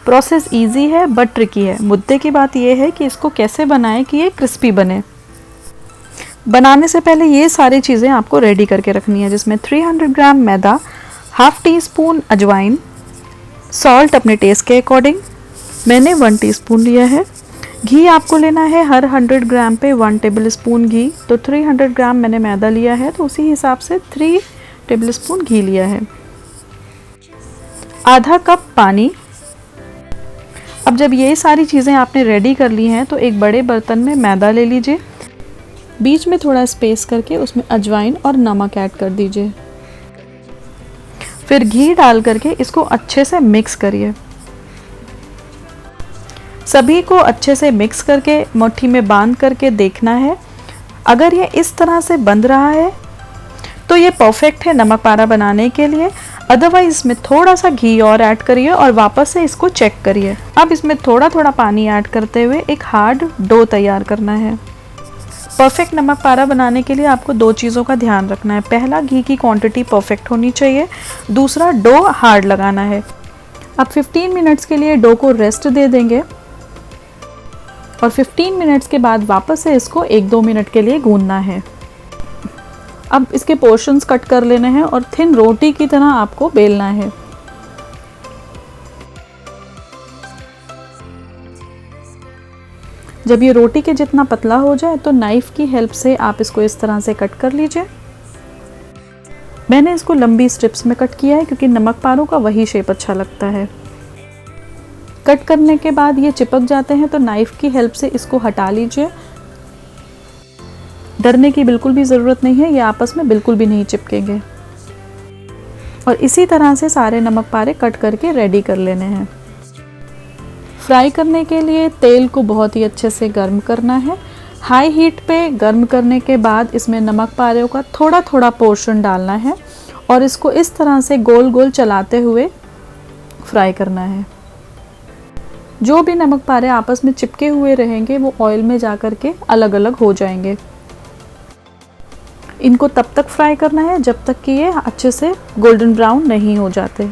Process easy है but tricky है। मुद्दे की बात यह है कि इसको कैसे बनाएं कि ये क्रिस्पी बने। बनाने से पहले ये सारी चीज़ें आपको रेडी करके रखनी है, जिसमें 300 ग्राम मैदा, हाफ टी स्पून अजवाइन, सॉल्ट अपने टेस्ट के अकॉर्डिंग, मैंने 1 टीस्पून लिया है। घी आपको लेना है हर 100 ग्राम पे 1 टेबल स्पून घी। तो 300 ग्राम मैंने मैदा लिया है तो उसी हिसाब से 3 टेबल स्पून घी लिया है। आधा कप पानी। अब जब ये सारी चीज़ें आपने रेडी कर ली हैं तो एक बड़े बर्तन में मैदा ले लीजिए, बीच में थोड़ा स्पेस करके उसमें अजवाइन और नमक ऐड कर दीजिए, फिर घी डाल करके इसको अच्छे से मिक्स करिए। सभी को अच्छे से मिक्स करके मुट्ठी में बांध करके देखना है। अगर ये इस तरह से बंध रहा है तो ये परफेक्ट है नमक पारा बनाने के लिए। अदरवाइज इसमें थोड़ा सा घी और ऐड करिए और वापस से इसको चेक करिए। अब इसमें थोड़ा थोड़ा पानी ऐड करते हुए एक हार्ड डो तैयार करना है। परफेक्ट नमक पारा बनाने के लिए आपको 2 चीज़ों का ध्यान रखना है। पहला, घी की क्वांटिटी परफेक्ट होनी चाहिए। दूसरा, डो हार्ड लगाना है। अब 15 मिनट्स के लिए डो को रेस्ट दे देंगे और 15 मिनट्स के बाद वापस से इसको 1-2 मिनट के लिए गूंदना है। अब इसके पोर्शंस कट कर लेने हैं और थिन रोटी की तरह आपको बेलना है। जब ये रोटी के जितना पतला हो जाए तो नाइफ की हेल्प से आप इसको इस तरह से कट कर लीजिए। मैंने इसको लंबी स्ट्रिप्स में कट किया है क्योंकि नमक पारों का वही शेप अच्छा लगता है। कट करने के बाद ये चिपक जाते हैं तो नाइफ की हेल्प से इसको हटा लीजिए। डरने की बिल्कुल भी ज़रूरत नहीं है, ये आपस में बिल्कुल भी नहीं चिपकेंगे। और इसी तरह से सारे नमक पारे कट करके रेडी कर लेने हैं। फ्राई करने के लिए तेल को बहुत ही अच्छे से गर्म करना है। हाई हीट पे गर्म करने के बाद इसमें नमक पारों का थोड़ा थोड़ा पोर्शन डालना है और इसको इस तरह से गोल गोल चलाते हुए फ्राई करना है। जो भी नमक पारे आपस में चिपके हुए रहेंगे वो ऑयल में जा कर के अलग अलग हो जाएंगे। इनको तब तक फ्राई करना है जब तक कि ये अच्छे से गोल्डन ब्राउन नहीं हो जाते।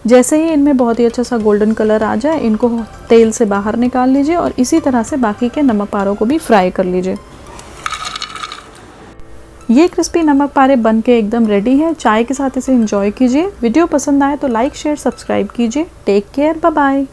जैसे ही इनमें बहुत ही अच्छा सा गोल्डन कलर आ जाए, इनको तेल से बाहर निकाल लीजिए और इसी तरह से बाकी के नमक पारों को भी फ्राई कर लीजिए। ये क्रिस्पी नमक पारे बन के एकदम रेडी है। चाय के साथ इसे एंजॉय कीजिए। वीडियो पसंद आए तो लाइक, शेयर, सब्सक्राइब कीजिए। Take care, bye bye.